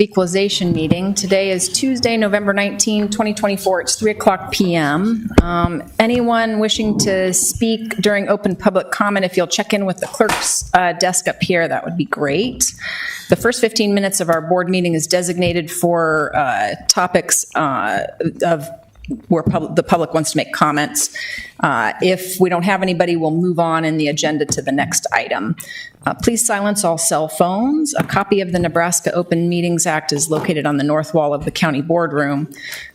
Equalization meeting. Today is Tuesday, November 19, 2024. It's 3:00 p.m. Anyone wishing to speak during open public comment, if you'll check in with the clerk's desk up here, that would be great. The first 15 minutes of our board meeting is designated for topics of where the public wants to make comments. If we don't have anybody, we'll move on in the agenda to the next item. Please silence all cell phones. A copy of the Nebraska Open Meetings Act is located on the north wall of the county boardroom.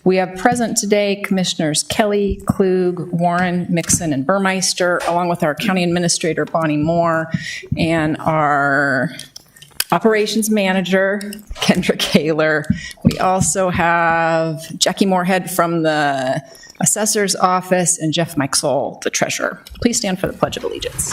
We have present today Commissioners Kelly, Klug, Warren, Mixon, and Burmeister, along with our county administrator, Bonnie Moore, and our operations manager, Kendra Kaler. We also have Jackie Moorhead from the assessor's office and Jeff Meixel, the treasurer. Please stand for the Pledge of Allegiance.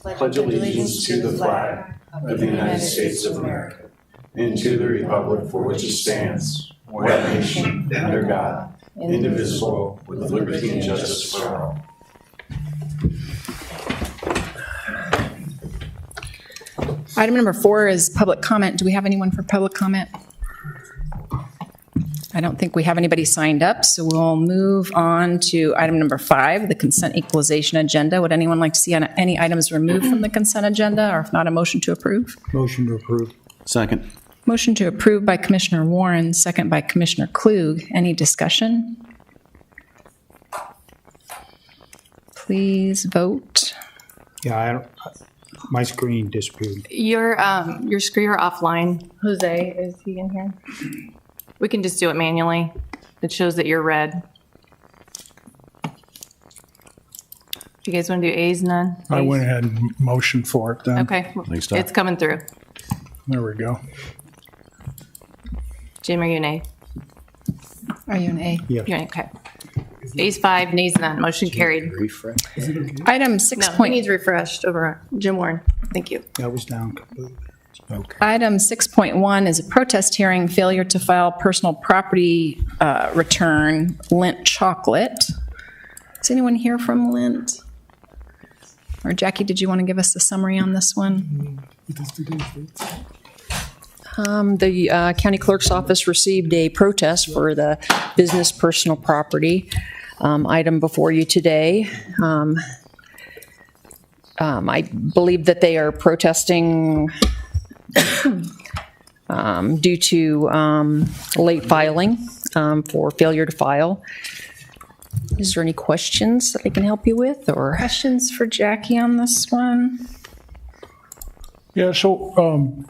I pledge allegiance to the flag of the United States of America and to the republic for which it stands, one nation, under God, indivisible, with liberty and justice for all. Item number 4 is public comment. Do we have anyone for public comment? I don't think we have anybody signed up, so we'll move on to item number 5, the consent equalization agenda. Would anyone like to see any items removed from the consent agenda, or if not, a motion to approve? Motion to approve. Second. Motion to approve by Commissioner Warren, second by Commissioner Klug. Any discussion? Please vote. Yeah, my screen disappeared. Your screen are offline. Jose, is he in here? We can just do it manually. It shows that you're red. Do you guys want to do A's, none? I went ahead and motioned for it then. Okay, Thanks, Doc. it's coming through. There we go. Jim, are you an A? Are you an A? Yes. You're an A, okay. A's 5, nays none. Motion carried. Refresh. Item 6. No, he needs refreshed over Jim Warren. Thank you. That was down completely. Okay. Item 6.1 is a protest hearing, failure to file personal property return, Lint Chocolate. Is anyone here from Lint? Or Jackie, did you want to give us the summary on this one? The county clerk's office received a protest for the business personal property item before you today. I believe that they are protesting due to late filing for failure to file. Is there any questions that I can help you with, or? Questions for Jackie on this one? Yeah, so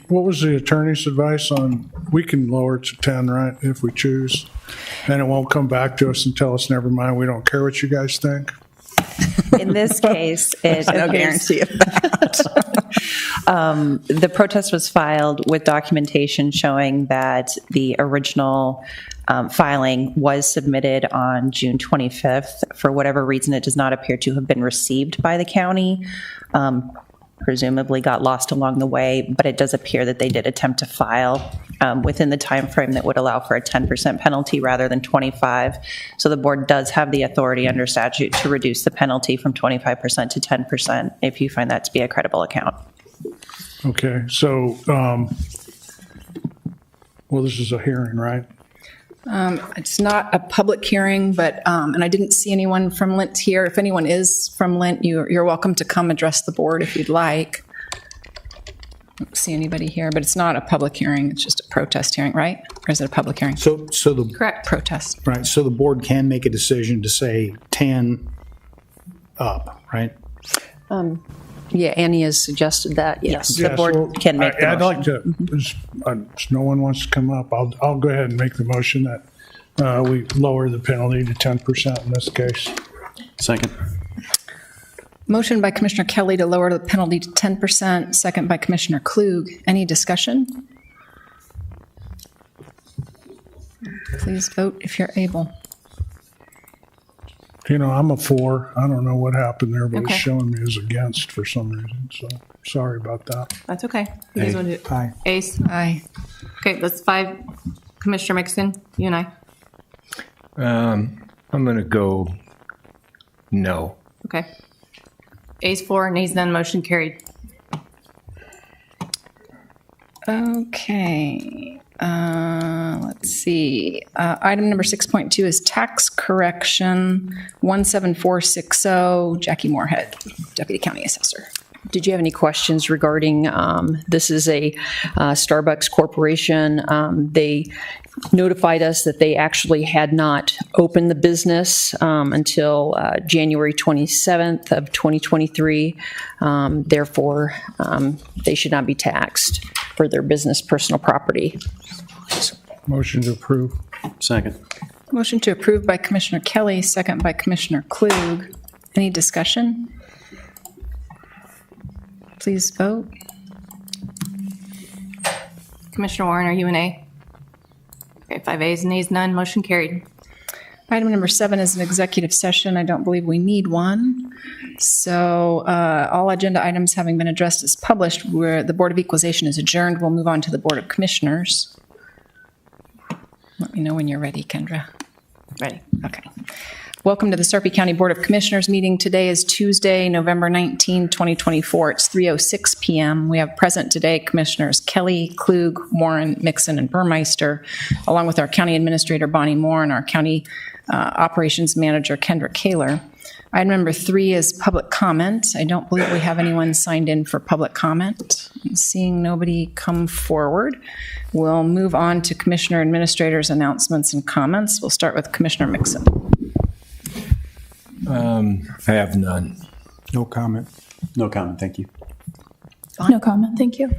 what was the attorney's advice on, we can lower it to 10, right, if we choose? And it won't come back to us and tell us, never mind, we don't care what you guys think? In this case, it No appears guarantee of that. the protest was filed with documentation showing that the original filing was submitted on June 25th. For whatever reason, it does not appear to have been received by the county. Presumably got lost along the way, but it does appear that they did attempt to file within the time frame that would allow for a 10% penalty rather than 25. So the board does have the authority under statute to reduce the penalty from 25% to 10% if you find that to be a credible account. Okay, so, well, this is a hearing, right? It's not a public hearing, but, and I didn't see anyone from Lint here. If anyone is from Lint, you're welcome to come address the board if you'd like. I don't see anybody here, but it's not a public hearing. It's just a protest hearing, right? Or is it a public hearing? So the, Correct. Protest. right, so the board can make a decision to say 10 up, right? Yeah, Annie has suggested that, yes. The board can make the I'd like to, motion. no one wants to come up, I'll go ahead and make the motion that we lower the penalty to 10% in this case. Second. Motion by Commissioner Kelly to lower the penalty to 10%, second by Commissioner Klug. Any discussion? Please vote if you're able. You know, I'm a 4. I don't know what happened there, but Okay. it's showing me as against for some reason, so sorry about that. That's okay. You guys want to do Aye. A's? Aye. Okay, that's 5. Commissioner Mixon, you and I. I'm going to go no. Okay. A's 4, nays none. Motion carried. Okay, let's see. Item number 6.2 is tax correction 17460, Jackie Moorhead, Deputy County Assessor. Did you have any questions regarding, this is a Starbucks corporation. They notified us that they actually had not opened the business until January 27th of 2023. Therefore, they should not be taxed for their business personal property. Motion to approve. Second. Motion to approve by Commissioner Kelly, second by Commissioner Klug. Any discussion? Please vote. Commissioner Warren, are you an A? Okay, 5 A's, nays, none, motion carried. Item number 7 is an executive session. I don't believe we need one. So all agenda items having been addressed as published, where the Board of Equalization is adjourned, we'll move on to the Board of Commissioners. Let me know when you're ready, Kendra. Ready. Okay. Welcome to the Sarpy County Board of Commissioners meeting. Today is Tuesday, November 19, 2024. It's 3:06 p.m. We have present today Commissioners Kelly, Klug, Warren, Mixon, and Burmeister, along with our County Administrator Bonnie Moore and our County Operations Manager Kendra Kaler. Item number 3 is public comment. I don't believe we have anyone signed in for public comment. I'm seeing nobody come forward. We'll move on to Commissioner Administrator's announcements and comments. We'll start with Commissioner Mixon. I have none. No comment. No comment, thank you. No comment, thank you.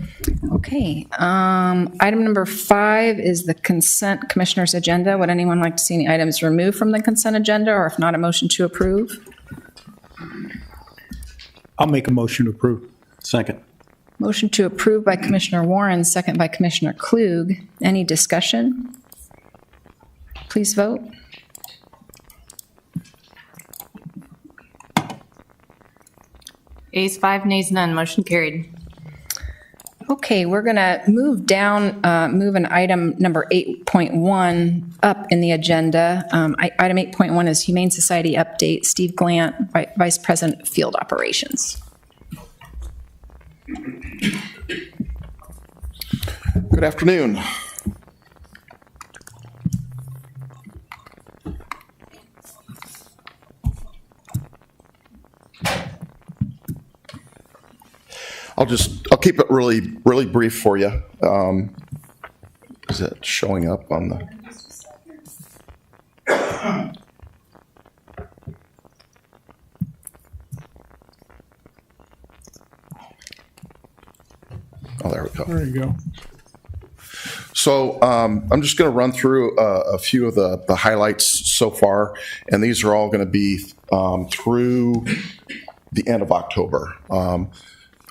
Okay. Item number 5 is the consent commissioner's agenda. Would anyone like to see any items removed from the consent agenda, or if not, a motion to approve? I'll make a motion to approve. Second. Motion to approve by Commissioner Warren, second by Commissioner Klug. Any discussion? Please vote. A's, 5, nays, none, motion carried. Okay, we're going to move down, move an item number 8.1 up in the agenda. Item 8.1 is Humane Society update. Steve Glant, Vice President, Field Operations. Good afternoon. I'll keep it really brief for you. Is it showing up on the? Oh, there we go. There you go. So I'm just going to run through a few of the highlights so far, and these are all going to be through the end of October.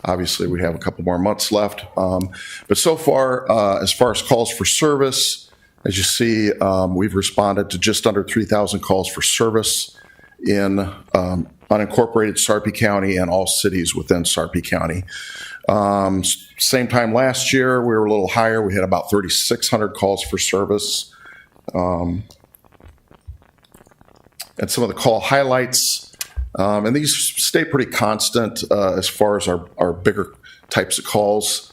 Obviously, we have a couple more months left, but so far as calls for service, as you see, we've responded to just under 3,000 calls for service in unincorporated Sarpy County and all cities within Sarpy County. Same time last year, we were a little higher. We had about 3,600 calls for service. And some of the call highlights, and these stay pretty constant as far as our bigger types of calls.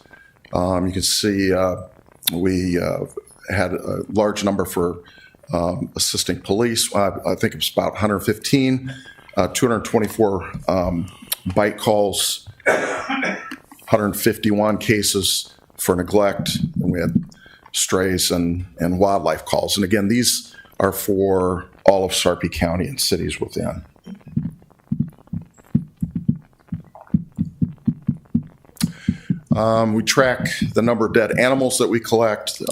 You can see we had a large number for assisting police. I think it's about 115, 224 bite calls, 151 cases for neglect, and we had strays and wildlife calls. And again, these are for all of Sarpy County and cities within. We track the number of dead animals that we collect,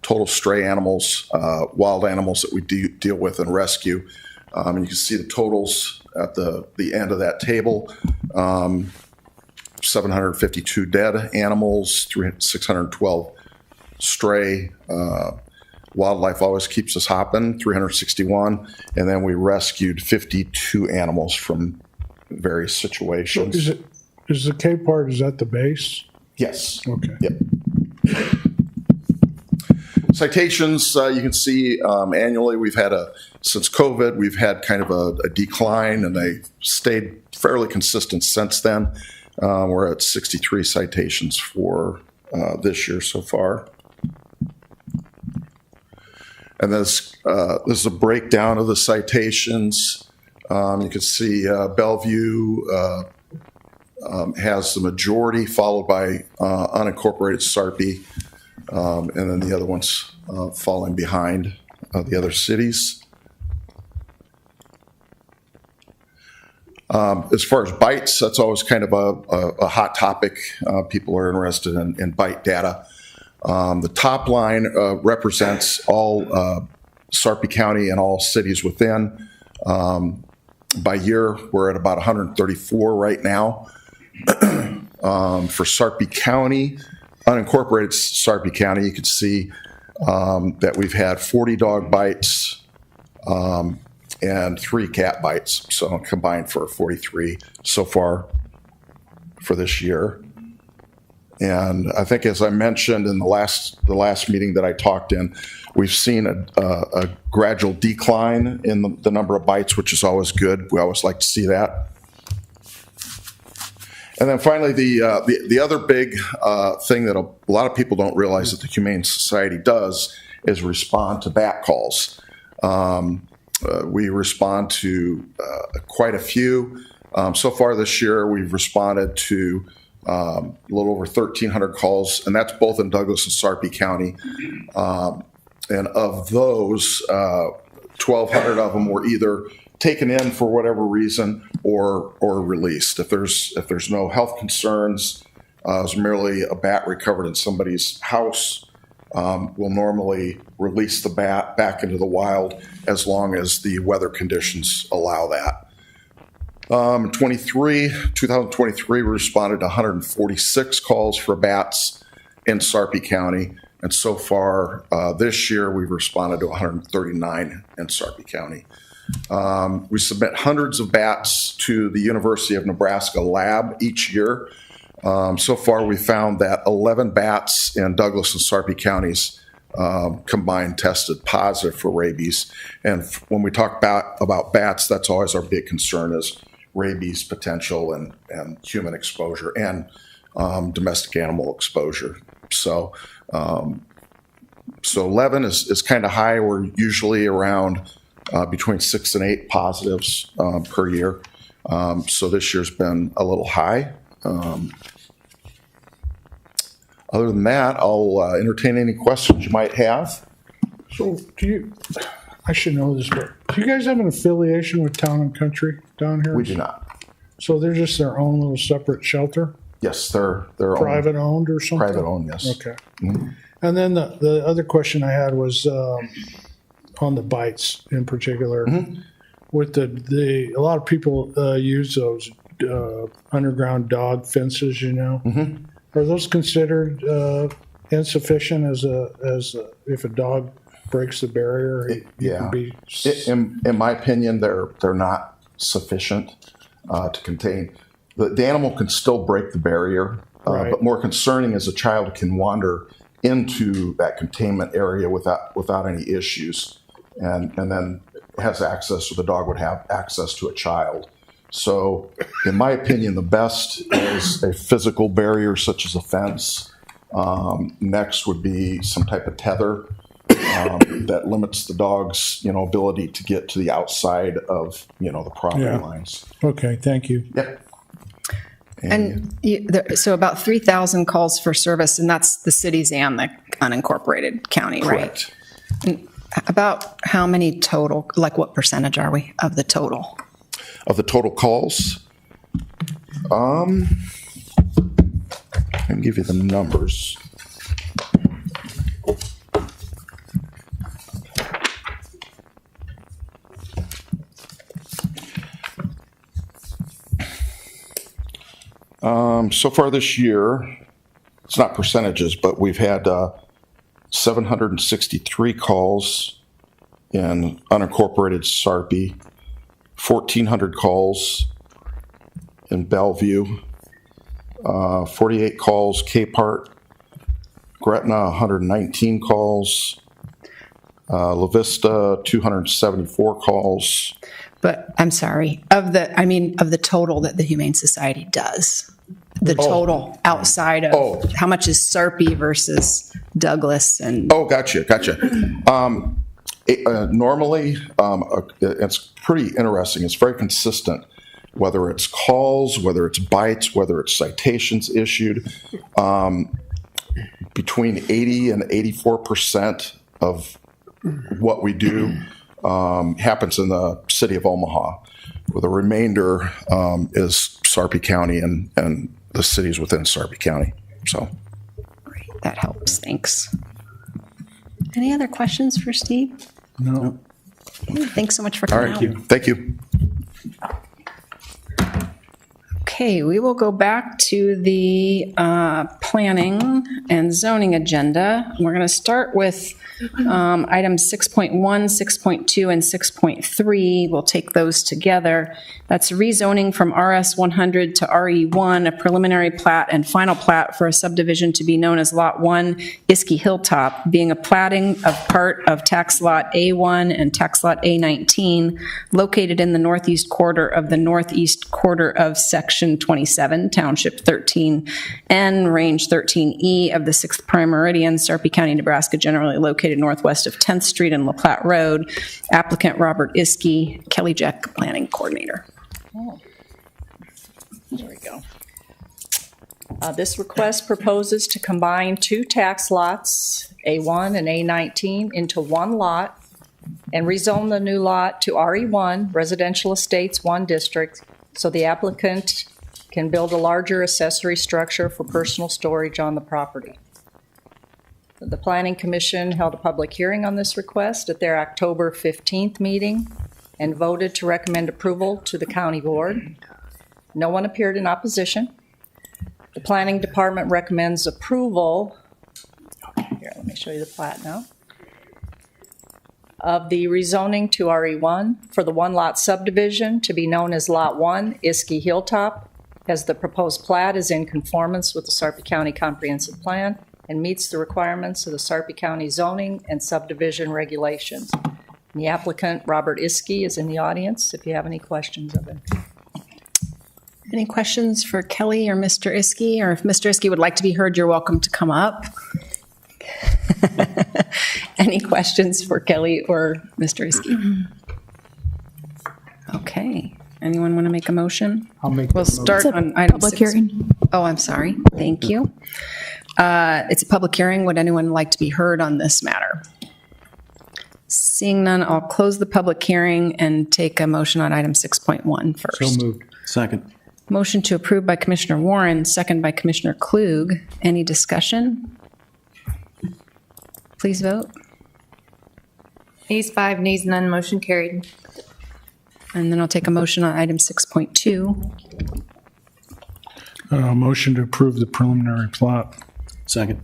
total stray animals, wild animals that we deal with and rescue. And you can see the totals at the end of that table. 752 dead animals, 612 stray. Wildlife always keeps us hopping, 361. And then we rescued 52 animals from various situations. Is the K part, is that the base? Yes. Okay. Yep. Citations, you can see annually we've had since COVID, we've had kind of a decline, and they've stayed fairly consistent since then. We're at 63 citations for this year so far. And this is a breakdown of the citations. You can see Bellevue has the majority, followed by unincorporated Sarpy, and then the other ones falling behind the other cities. As far as bites, that's always kind of a hot topic. People are interested in bite data. The top line represents all Sarpy County and all cities within. By year, we're at about 134 right now. For Sarpy County, unincorporated Sarpy County, you can see that we've had 40 dog bites and 3 cat bites, so combined for 43 so far for this year. And I think, as I mentioned in the last meeting that I talked in, we've seen a gradual decline in the number of bites, which is always good. We always like to see that. And then finally, the other big thing that a lot of people don't realize that the Humane Society does is respond to bat calls. We respond to quite a few. So far this year, we've responded to a little over 1,300 calls, and that's both in Douglas and Sarpy County. And of those, 1,200 of them were either taken in for whatever reason or released. If there's no health concerns, it's merely a bat recovered in somebody's house, we'll normally release the bat back into the wild as long as the weather conditions allow that. 2023, we responded to 146 calls for bats in Sarpy County. And so far this year, we've responded to 139 in Sarpy County. We submit hundreds of bats to the University of Nebraska lab each year. So far, we found that 11 bats in Douglas and Sarpy counties combined tested positive for rabies. And when we talk about bats, that's always our big concern is rabies potential and human exposure and domestic animal exposure. So 11 is kind of high. We're usually around between 6 and 8 positives per year. So this year's been a little high. Other than that, I'll entertain any questions you might have. So I should know this, but do you guys have an affiliation with Town and Country down here? We do not. So they're just their own little separate shelter? Yes, they're Private owned or something? Private owned, yes. Okay. And then the other question I had was on the bites in particular. With a lot of people use those underground dog fences, you know. Are those considered insufficient as if a dog breaks the barrier? Yeah. In my opinion, they're not sufficient to contain. The animal can still break the barrier, Right. but more concerning is a child can wander into that containment area without any issues, and then has access, or the dog would have access to a child. So, in my opinion, the best is a physical barrier such as a fence. Next would be some type of tether that limits the dog's, ability to get to the outside of, the property lines. Okay, thank you. Yep. And so about 3,000 calls for service, and that's the cities and the unincorporated county, right? Correct. And about how many total, like what percentage are we of the total? Of the total calls, I can give you the numbers. So far this year, it's not percentages, but we've had 763 calls in unincorporated Sarpy, 1,400 calls in Bellevue, 48 calls Capehart, Gretna 119 calls, La Vista 274 calls. But I'm sorry, of the total that the Humane Society does, The total outside Oh. of, how much is Sarpy versus Douglas and, Oh, gotcha. Normally, it's pretty interesting. It's very consistent, whether it's calls, whether it's bites, whether it's citations issued. Between 80 and 84% of what we do happens in the city of Omaha, where the remainder is Sarpy County and the cities within Sarpy County. So, that helps, thanks. Any other questions for Steve? No. Thanks so much for all coming right. out. Thank you. Okay, we will go back to the planning and zoning agenda. We're going to start with items 6.1, 6.2, and 6.3. We'll take those together. That's rezoning from RS 100 to RE1, a preliminary plat and final plat for a subdivision to be known as Lot 1, Iski Hilltop, being a platting of part of tax lot A1 and tax lot A19, located in the northeast quarter of the northeast quarter of Section 27, Township 13, and Range 13E of the 6th Prime Meridian, Sarpy County, Nebraska, generally located northwest of 10th Street and La Platte Road. Applicant Robert Iski, Kelly Jack, Planning Coordinator. There we go. This request proposes to combine two tax lots, A1 and A19, into one lot and rezone the new lot to RE1, Residential Estates 1 District, so the applicant can build a larger accessory structure for personal storage on the property. The Planning Commission held a public hearing on this request at their October 15th meeting and voted to recommend approval to the county board. No one appeared in opposition. The Planning Department recommends approval. Here, let me show you the plat now. Of the rezoning to RE1 for the one-lot subdivision to be known as Lot 1, Iski Hilltop, as the proposed plat is in conformance with the Sarpy County Comprehensive Plan and meets the requirements of the Sarpy County zoning and subdivision regulations. And the applicant, Robert Iski, is in the audience if you have any questions of him. Any questions for Kelly or Mr. Iski? Or if Mr. Iski would like to be heard, you're welcome to come up. Any questions for Kelly or Mr. Iski? Okay. Anyone want to make a motion? I'll make We'll the motion. start on item Public 6. hearing. Oh, I'm sorry. Thank you. It's a public hearing. Would anyone like to be heard on this matter? Seeing none, I'll close the public hearing and take a motion on item 6.1 first. So moved. Second. Motion to approve by Commissioner Warren, second by Commissioner Klug. Any discussion? Please vote. Ayes 5, nays none, motion carried. And then I'll take a motion on item 6.2. Motion to approve the preliminary plot. Second.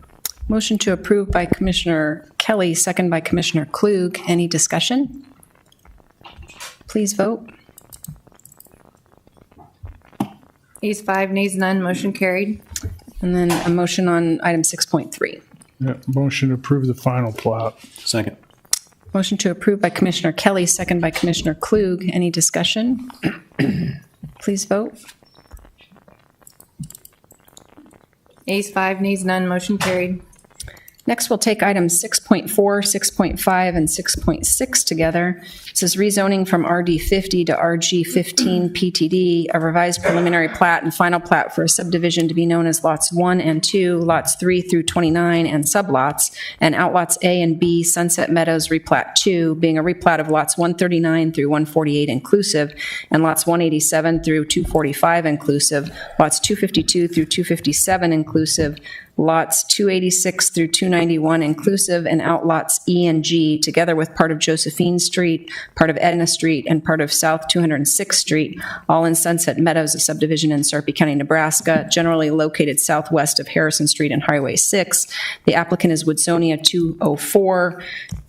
Motion to approve by Commissioner Kelly, second by Commissioner Klug. Any discussion? Please vote. Ayes 5, nays none, motion carried. And then a motion on item 6.3. Yeah, motion to approve the final plot. Second. Motion to approve by Commissioner Kelly, second by Commissioner Klug. Any discussion? Please vote. Ayes 5, nays none, motion carried. Next, we'll take items 6.4, 6.5, and 6.6 together. This is rezoning from RD 50 to RG 15 PTD, a revised preliminary plat and final plat for a subdivision to be known as lots 1 and 2, lots 3 through 29, and sublots, and outlots A and B, Sunset Meadows replat 2, being a replat of lots 139 through 148 inclusive, and lots 187 through 245 inclusive, lots 252 through 257 inclusive, lots 286 through 291 inclusive, and outlots E and G, together with part of Josephine Street, part of Edna Street, and part of South 206th Street, all in Sunset Meadows, a subdivision in Sarpy County, Nebraska, generally located southwest of Harrison Street and Highway 6. The applicant is Woodsonia 204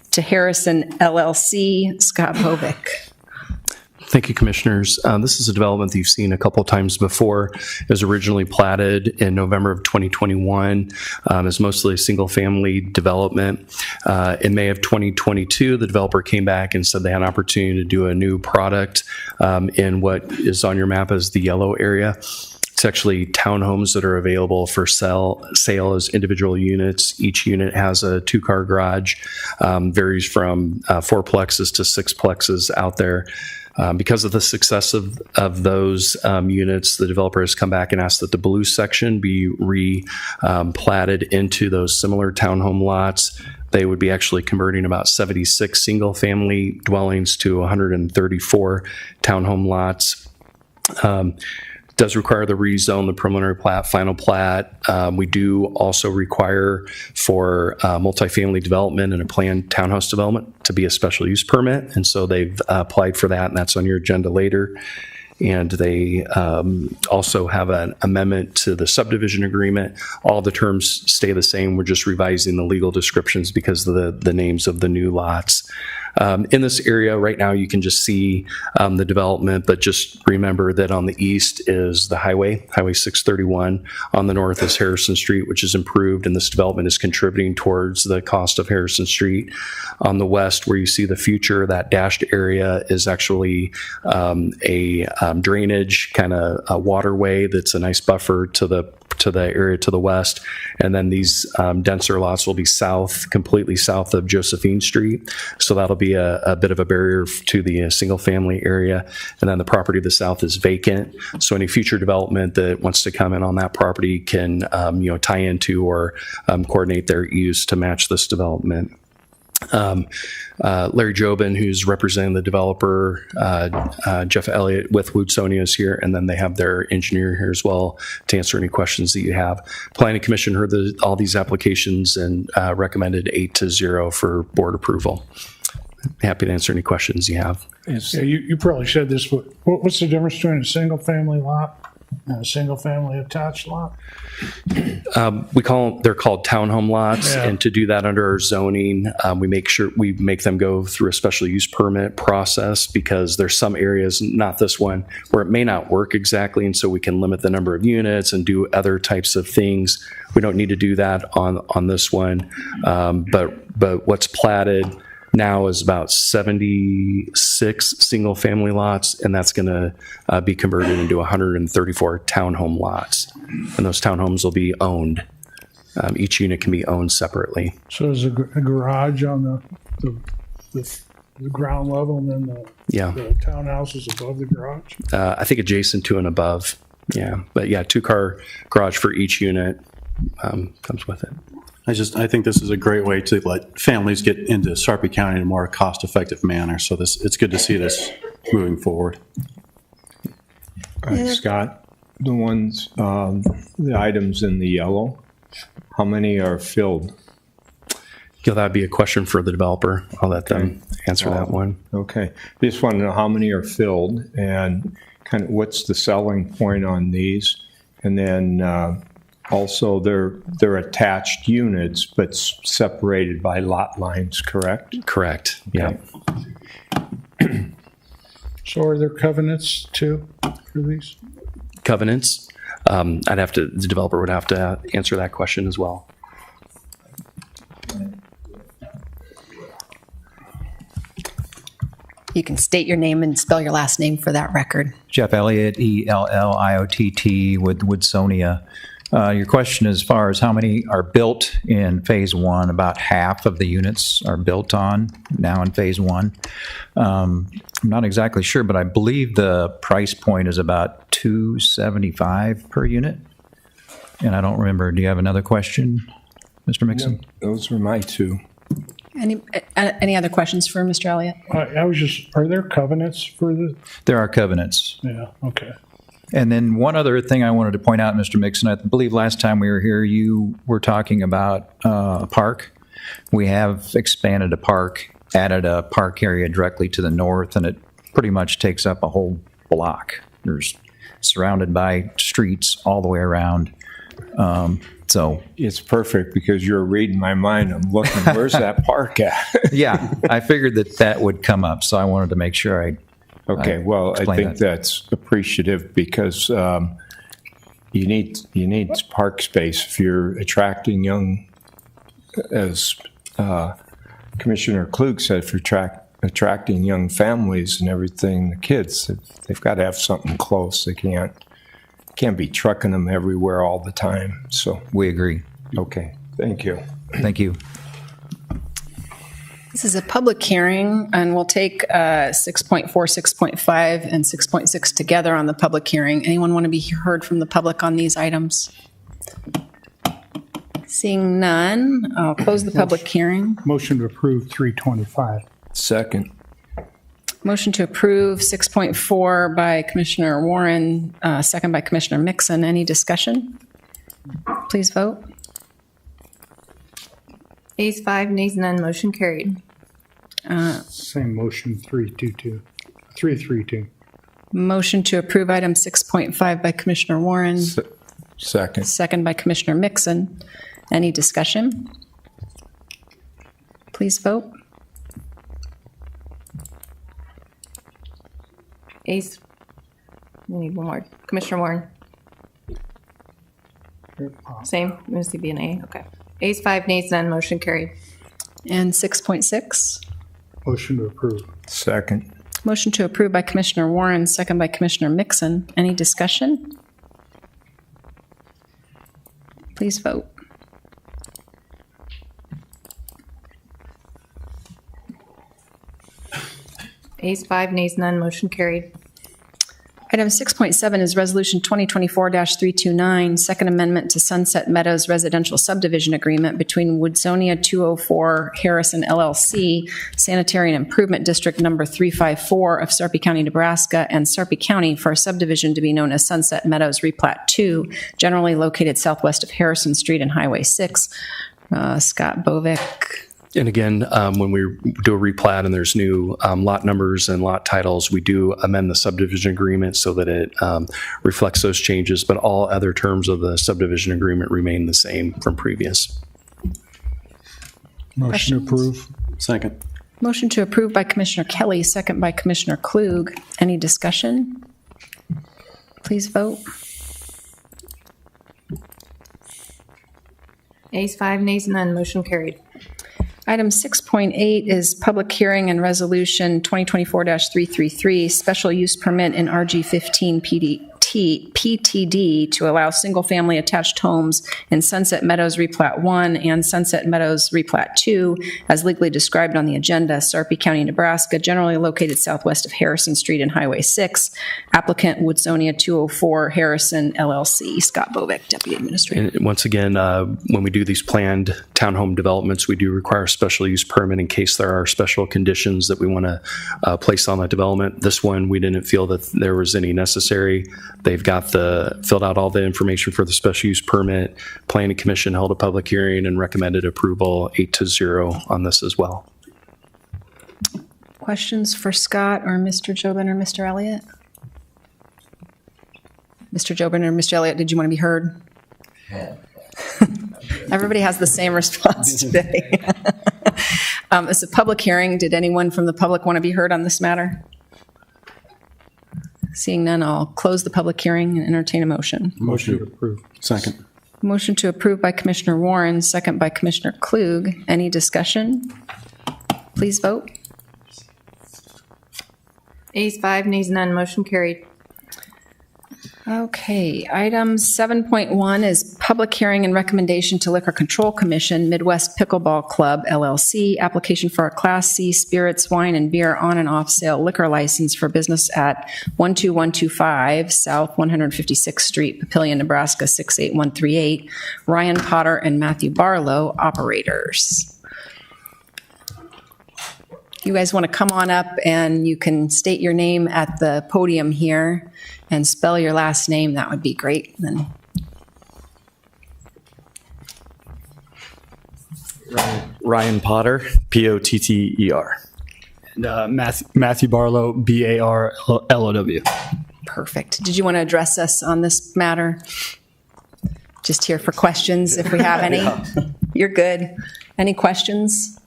to Harrison LLC, Scott Hovick. Thank you, Commissioners. This is a development that you've seen a couple times before. It was originally platted in November of 2021 as mostly a single-family development. In May of 2022, the developer came back and said they had an opportunity to do a new product in what is on your map as the yellow area. It's actually townhomes that are available for sale as individual units. Each unit has a 2-car garage, varies from 4plexes to 6plexes out there. Because of the success of those units, the developer has come back and asked that the blue section be platted into those similar townhome lots. They would be actually converting about 76 single-family dwellings to 134 townhome lots. Does require the rezone, the preliminary plat, final plat. We do also require for multifamily development and a planned townhouse development to be a special use permit. And so they've applied for that, and that's on your agenda later. And they also have an amendment to the subdivision agreement. All the terms stay the same. We're just revising the legal descriptions because of the names of the new lots. In this area right now, you can just see the development, but just remember that on the east is the Highway 631. On the north is Harrison Street, which is improved, and this development is contributing towards the cost of Harrison Street. On the west, where you see the future, that dashed area is actually a drainage kind of a waterway that's a nice buffer to the area to the west. And then these denser lots will be completely south of Josephine Street. So that'll be a bit of a barrier to the single family area. And then the property to the south is vacant. So any future development that wants to come in on that property can tie into or coordinate their use to match this development. Larry Jobin, who's representing the developer, Jeff Elliott with Woodsonia is here, and then they have their engineer here as well to answer any questions that you have. Planning Commission heard all these applications and recommended 8-0 for board approval. Happy to answer any questions you have. Yeah, you probably said this, but what's the difference between a single-family lot and a single-family attached lot? They're called townhome lots, and to do that under our zoning, we make them go through a special use permit process because there's some areas, not this one, where it may not work exactly, and so we can limit the number of units and do other types of things. We don't need to do that on this one, but what's platted now is about 76 single-family lots, and that's going to be converted into 134 townhome lots. And those townhomes will be owned. Each unit can be owned separately. So there's a garage on the ground level, and then the townhouse is above the garage? I think adjacent to and above. Yeah, but 2-car garage for each unit comes with it. I think this is a great way to let families get into Sarpy County in a more cost-effective manner. So it's good to see this moving forward. Scott, the items in the yellow, how many are filled? That'd be a question for the developer. I'll let them answer that one. Okay. Just want to know how many are filled and kind of what's the selling point on these? And then also, they're attached units, but separated by lot lines, correct? Correct, yeah. So are there covenants too for these? Covenants? The developer would have to answer that question as well. You can state your name and spell your last name for that record. Jeff Elliott, Elliott, with Woodsonia. Your question as far as how many are built in phase one, about half of the units are built on now in phase one. I'm not exactly sure, but I believe the price point is about $275 per unit. And I don't remember, do you have another question, Mr. Mixon? Yeah, those were my two. Any other questions for Mr. Elliott? Are there covenants for the? There are covenants. Yeah, okay. And then one other thing I wanted to point out, Mr. Mixon, I believe last time we were here, you were talking about a park. We have expanded a park, added a park area directly to the north, and it pretty much takes up a whole block. There's surrounded by streets all the way around. So it's perfect because you're reading my mind. I'm looking, where's that park at? Yeah, I figured that would come up, so I wanted to make sure I think that's appreciative because you need park space if you're attracting young, as Commissioner Klug said, if you're attracting young families and everything, the kids, they've got to have something close. They can't can't be trucking them everywhere all the time, so, We agree. okay, thank you. Thank you. This is a public hearing, and we'll take 6.4, 6.5, and 6.6 together on the public hearing. Anyone want to be heard from the public on these items? Seeing none, I'll close the public hearing. Motion to approve 325. Second. Motion to approve 6.4 by Commissioner Warren, second by Commissioner Mixon. Any discussion? Please vote. Ayes 5, nays none, motion carried. Same motion, 322. 332. Motion to approve item 6.5 by Commissioner Warren, Second. second by Commissioner Mixon. Any discussion? Please vote. Ayes, we need one more. Commissioner Warren. Same, must be an A, okay. Ayes 5, nays none, motion carried. And 6.6? Motion to approve. Second. Motion to approve by Commissioner Warren, second by Commissioner Mixon. Any discussion? Please vote. Ayes 5, nays none, motion carried. Item 6.7 is Resolution 2024-329, Second Amendment to Sunset Meadows Residential Subdivision Agreement between Woodsonia 204 Harrison LLC, Sanitary and Improvement District Number 354 of Sarpy County, Nebraska, and Sarpy County for a subdivision to be known as Sunset Meadows Replat 2, generally located southwest of Harrison Street and Highway 6. Scott Bovick. And again, when we do a replat and there's new lot numbers and lot titles, we do amend the subdivision agreement so that it reflects those changes, but all other terms of the subdivision agreement remain the same from previous. Motion to approve. Second. Motion to approve by Commissioner Kelly, second by Commissioner Klug. Any discussion? Please vote. Ayes 5, nays none, motion carried. Item 6.8 is public hearing and resolution 2024-333, special use permit in RG 15 PTD to allow single-family attached homes in Sunset Meadows Replat 1 and Sunset Meadows Replat 2, as legally described on the agenda, Sarpy County, Nebraska, generally located southwest of Harrison Street and Highway 6. Applicant Woodsonia 204 Harrison LLC. Scott Bovick, Deputy Administrator. And once again, when we do these planned townhome developments, we do require a special use permit in case there are special conditions that we want to place on that development. This one, we didn't feel that there was any necessary. They've filled out all the information for the special use permit. Planning Commission held a public hearing and recommended approval 8-0 on this as well. Questions for Scott or Mr. Jobin or Mr. Elliott? Mr. Jobin or Mr. Elliott, did you want to be heard? Everybody has the same response today. It's a public hearing. Did anyone from the public want to be heard on this matter? Seeing none, I'll close the public hearing and entertain a motion. Motion to approve. Second. Motion to approve by Commissioner Warren, second by Commissioner Klug. Any discussion? Please vote. Ayes 5, nays none, motion carried. Okay, item 7.1 is public hearing and recommendation to Liquor Control Commission, Midwest Pickleball Club LLC, application for a Class C spirits, wine, and beer on and off sale liquor license for business at 12125 South 156th Street, Papillion, Nebraska 68138. Ryan Potter and Matthew Barlow, operators. You guys want to come on up and you can state your name at the podium here and spell your last name, that would be great. Then Ryan Potter, Potter. And Matthew Barlow, Barlow. perfect. Did you want to address us on this matter? Just here for questions if we have any. Yeah. You're good. Any questions?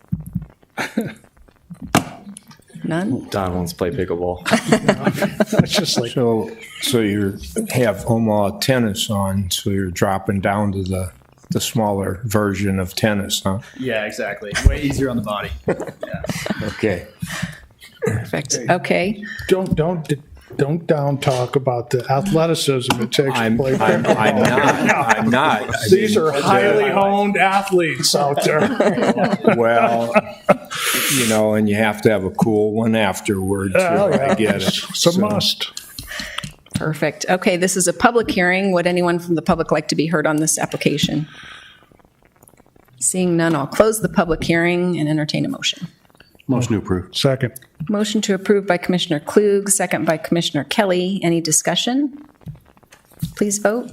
None? Don wants to play pickleball. It's just like, So you have Omaha tennis on, so you're dropping down to the smaller version of tennis, huh? Yeah, exactly. Way easier on the body. Yeah. Okay. Perfect. Okay. don't Don't down talk about the athleticism it takes to play pickleball. I'm not. I These mean, are highly honed athletes out there. well, and you have to have a cool one afterwards. I get it. It's a must. Perfect. Okay, this is a public hearing. Would anyone from the public like to be heard on this application? Seeing none, I'll close the public hearing and entertain a motion. Motion to approve. Second. Motion to approve by Commissioner Klug, second by Commissioner Kelly. Any discussion? Please vote.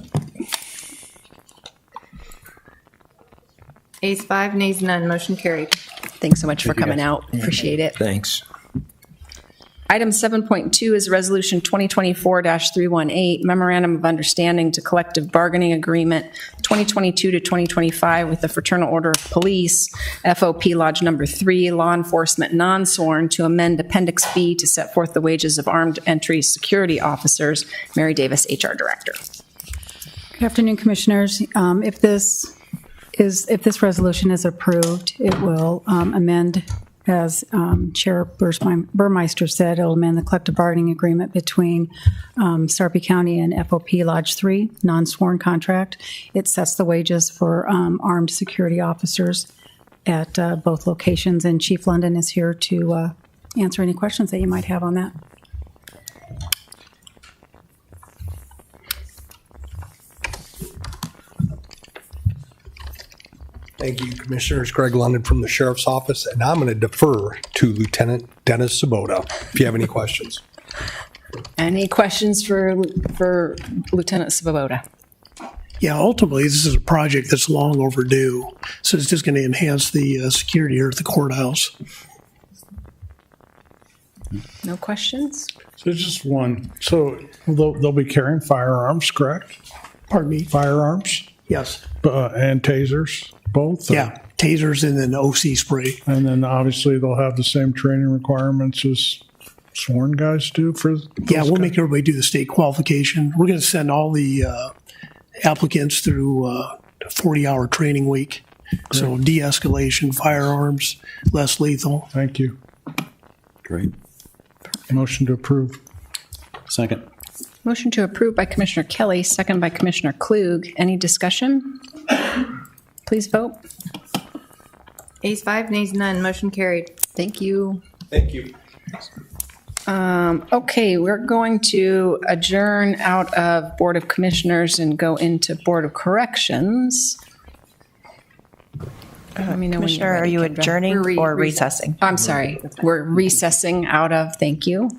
Ayes 5, nays none, motion carried. Thanks so much for coming out. Appreciate it. Thanks. Item 7.2 is Resolution 2024-318, Memorandum of Understanding to Collective Bargaining Agreement 2022 to 2025 with the Fraternal Order of Police, FOP Lodge Number 3, Law Enforcement Non-Sworn, to amend Appendix B to set forth the wages of armed entry security officers. Mary Davis, HR Director. Good afternoon, Commissioners. If this resolution is approved, it will amend, as Chair Burmeister said, it'll amend the collective bargaining agreement between Sarpy County and FOP Lodge 3, non-sworn contract. It sets the wages for armed security officers at both locations, and Chief London is here to answer any questions that you might have on that. Thank you, Commissioners. Greg London from the Sheriff's Office, and I'm going to defer to Lieutenant Dennis Sabota if you have any questions. Any questions for Lieutenant Sabota? Yeah, ultimately, this is a project that's long overdue, so it's just going to enhance the security here at the courthouse. No questions? So it's just one. So they'll be carrying firearms, correct? Pardon me? Firearms? Yes. And tasers, both? Yeah, tasers and then OC spray. And then obviously they'll have the same training requirements as sworn guys do for Yeah, we'll make everybody do the state qualification. We're going to send all the applicants through a 40-hour training week. So de-escalation, firearms, less lethal. Thank you. Great. Motion to approve. Second. Motion to approve by Commissioner Kelly, second by Commissioner Klug. Any discussion? Please vote. Ayes 5, nays none, motion carried. Thank you. Thank you. Okay, we're going to adjourn out of Board of Commissioners and go into Board of Corrections. Let me know when you're Commissioner, ready, are you Kendra. adjourning We're or recessing? I'm sorry. We're recessing out of, thank you,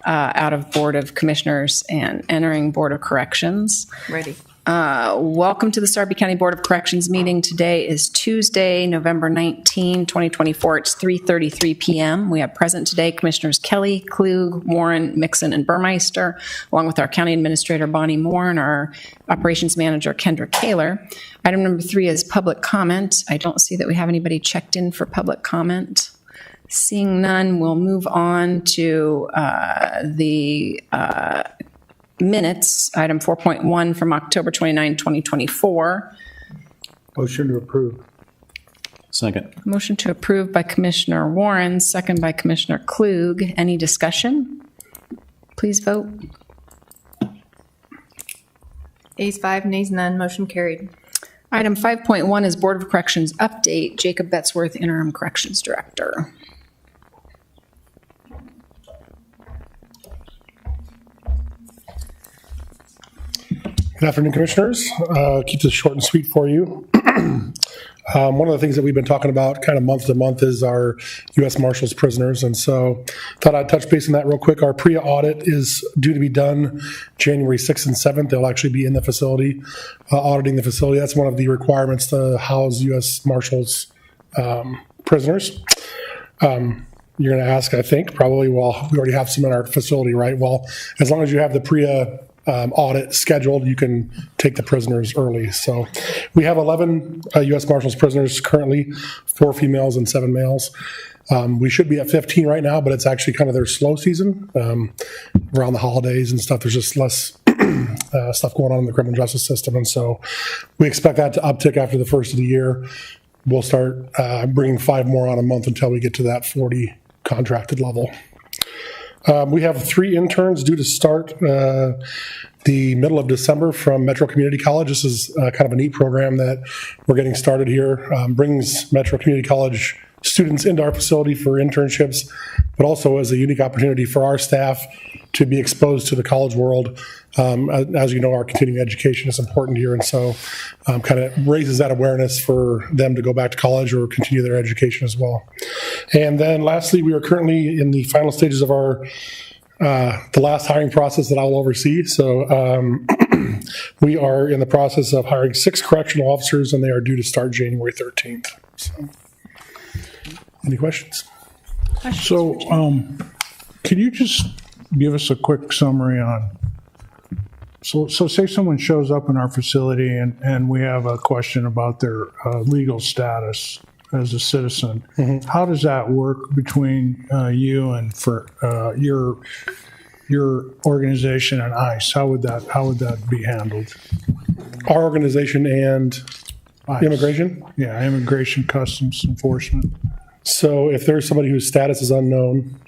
out of Board of Commissioners and entering Board of Corrections. Ready. Welcome to the Sarpy County Board of Corrections meeting. Today is Tuesday, November 19, 2024. It's 3:33 p.m. We have present today Commissioners Kelly, Klug, Warren, Mixon, and Burmeister, along with our County Administrator Bonnie Moore and our Operations Manager Kendra Kaler. Item number 3 is public comment. I don't see that we have anybody checked in for public comment. Seeing none, we'll move on to the minutes, item 4.1 from October 29, 2024. Motion to approve. Second. Motion to approve by Commissioner Warren, second by Commissioner Klug. Any discussion? Please vote. Ayes 5, nays none, motion carried. Item 5.1 is Board of Corrections update. Jacob Betzworth, Interim Corrections Director. Good afternoon, Commissioners. Keep this short and sweet for you. One of the things that we've been talking about kind of month to month is our U.S. Marshals prisoners. And so thought I'd touch base on that real quick. Our PREA audit is due to be done January 6th and 7th. They'll actually be in the facility, auditing the facility. That's one of the requirements to house U.S. Marshals prisoners. You're going to ask, I think, probably, well, we already have some in our facility, right? Well, as long as you have the PREA audit scheduled, you can take the prisoners early. So we have 11 U.S. Marshals prisoners currently, 4 females and 7 males. We should be at 15 right now, but it's actually kind of their slow season. Around the holidays and stuff, there's just less stuff going on in the criminal justice system. And so we expect that to uptick after the first of the year. We'll start bringing 5 more on a month until we get to that 40 contracted level. We have 3 interns due to start the middle of December from Metro Community College. This is kind of a neat program that we're getting started here. Brings Metro Community College students into our facility for internships, but also as a unique opportunity for our staff to be exposed to the college world. As you know, our continuing education is important here, and so kind of raises that awareness for them to go back to college or continue their education as well. And then lastly, we are currently in the final stages of our the last hiring process that I'll oversee. So we are in the process of hiring 6 correctional officers, and they are due to start January 13th. So, any questions? So, can you just give us a quick summary on, so say someone shows up in our facility and we have a question about their legal status as a citizen. How does that work between you and for your organization and ICE? How would that be handled? Our organization and ICE. immigration? Yeah, immigration customs enforcement. So if there's somebody whose status is unknown,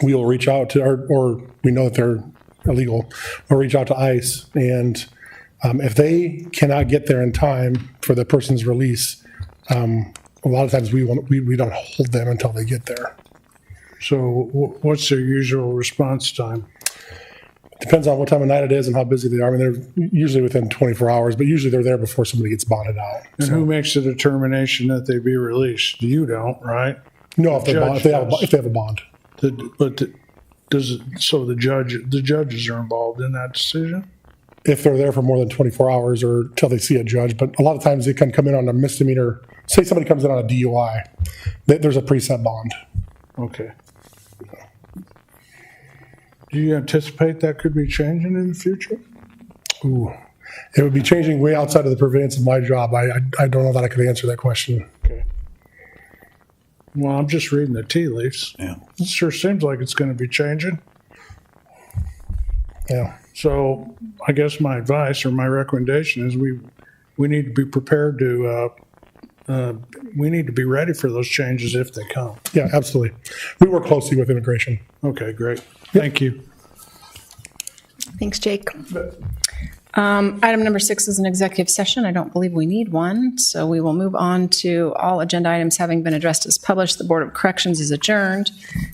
we will reach out to, or we know that they're illegal, we'll reach out to ICE. And if they cannot get there in time for the person's release, a lot of times we don't hold them until they get there. So what's their usual response time? Depends on what time of night it is and how busy they are. I mean, they're usually within 24 hours, but usually they're there before somebody gets bonded out. And who makes the determination that they be released? You don't, right? No, if they have a bond. So the judges are involved in that decision? If they're there for more than 24 hours or till they see a judge, but a lot of times they can come in on a misdemeanor. Say somebody comes in on a DUI, there's a preset bond. Okay. Do you anticipate that could be changing in the future? Ooh, it would be changing way outside of the purveyance of my job. I don't know that I could answer that question. Okay. Well, I'm just reading the tea leaves. Yeah. It sure seems like it's going to be changing. Yeah. So I guess my advice or my recommendation is we need to be prepared to, we need to be ready for those changes if they come. Yeah, absolutely. We work closely with immigration. Okay, great. Thank you. Thanks, Jake. Item number 6 is an executive session. I don't believe we need one, so we will move on to all agenda items having been addressed as published. The Board of Corrections is adjourned.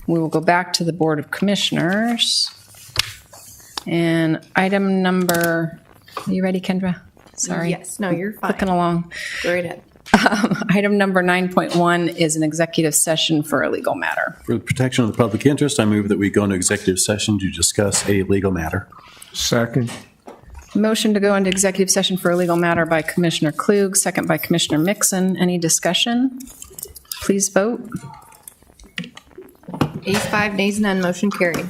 We will go back to the Board of Commissioners. And item number, are you ready, Kendra? Sorry. Yes, no, you're fine. Clicking along. Go right ahead. Item number 9.1 is an executive session for a legal matter. For the protection of the public interest, I move that we go into executive session to discuss a legal matter. Second. Motion to go into executive session for a legal matter by Commissioner Klug, second by Commissioner Mixon. Any discussion? Please vote. Ayes 5, nays none, motion carried.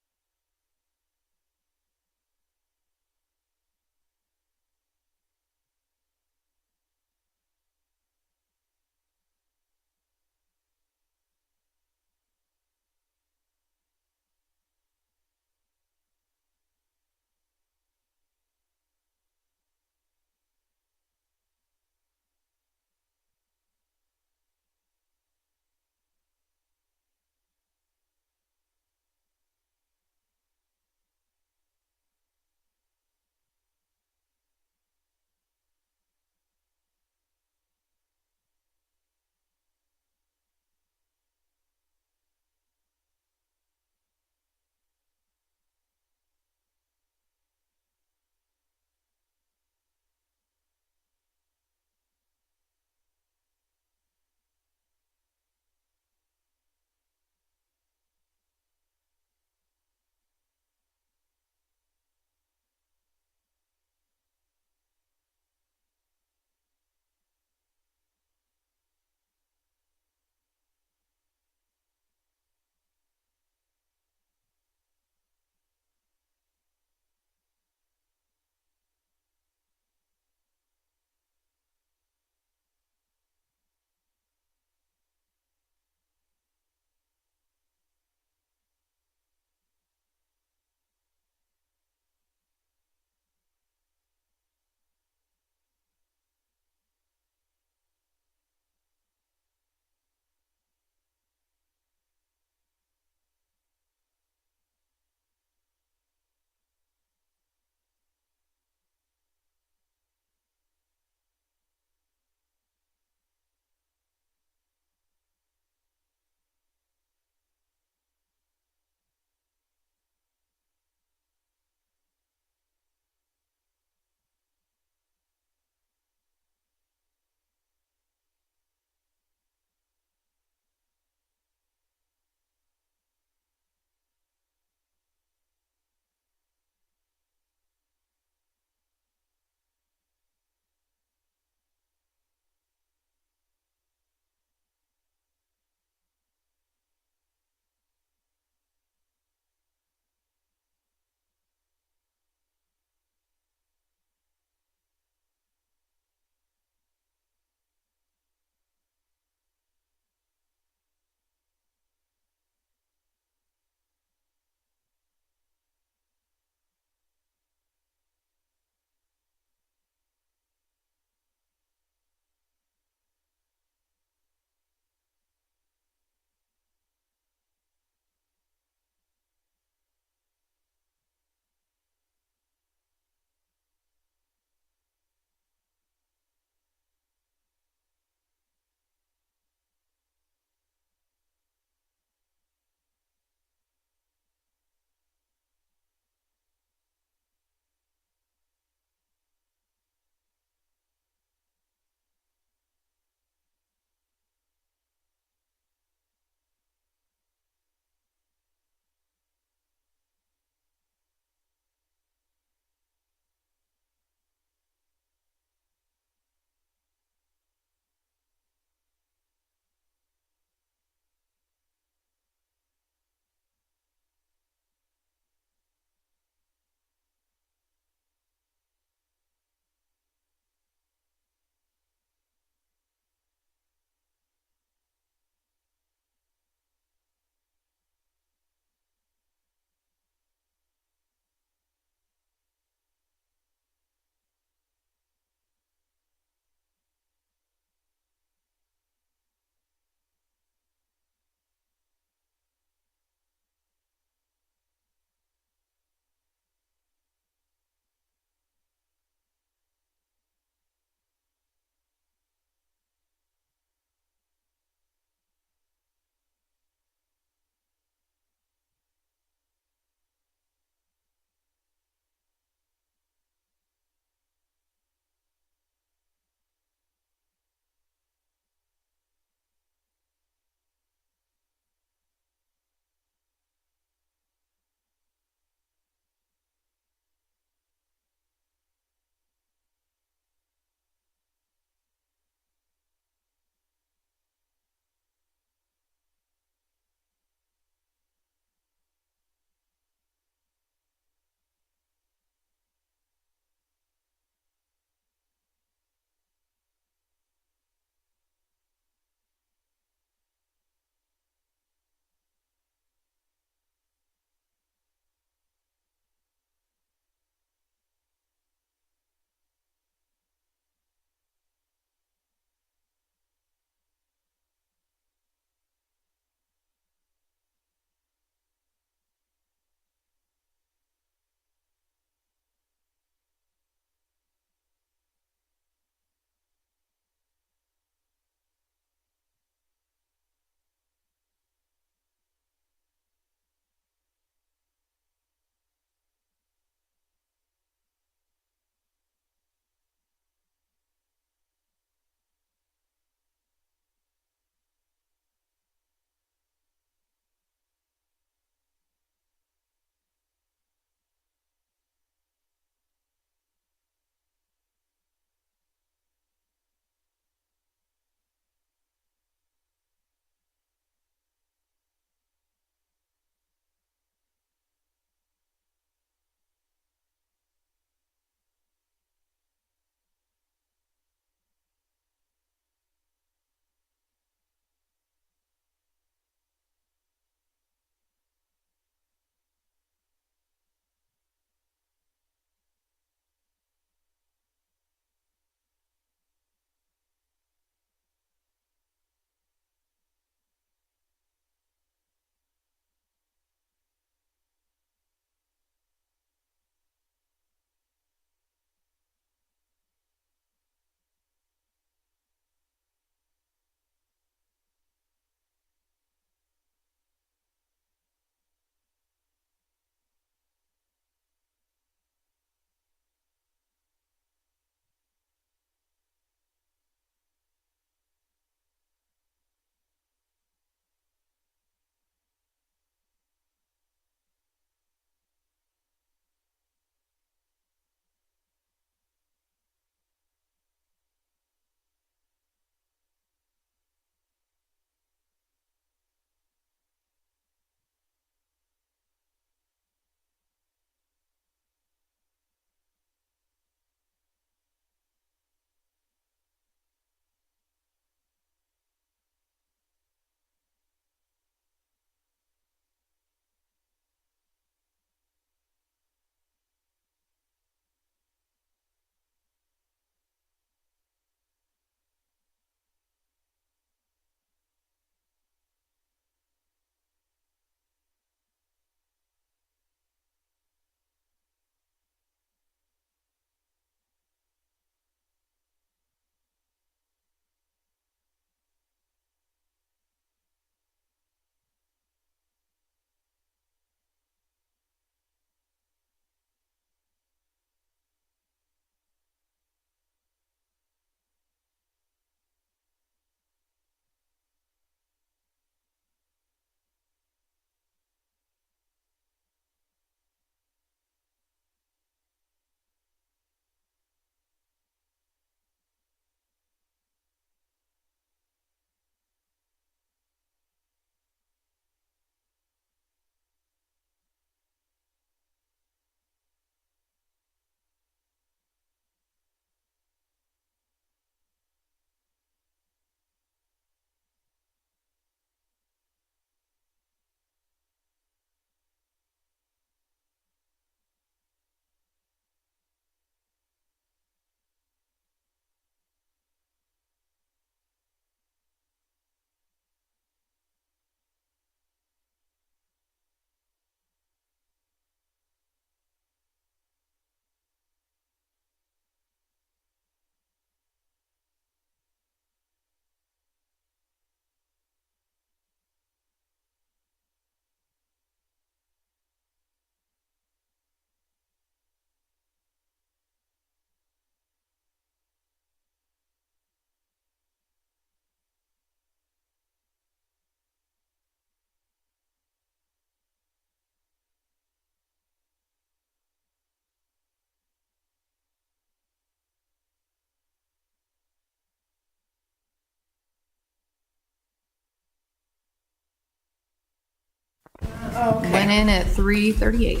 Went in at 3:38.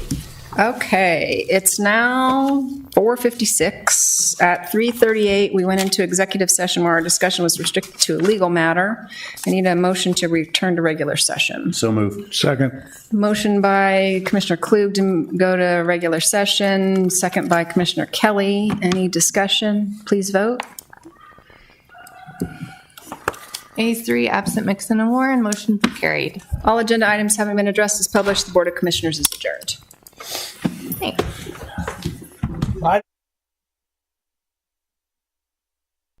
Okay, it's now 4:56. At 3:38, we went into executive session where our discussion was restricted to a legal matter. I need a motion to return to regular session. So moved. Second. Motion by Commissioner Klug to go to regular session, second by Commissioner Kelly. Any discussion? Please vote. Ayes 3, absent Mixon and Warren, motion carried. All agenda items having been addressed as published, the Board of Commissioners is adjourned. Thanks.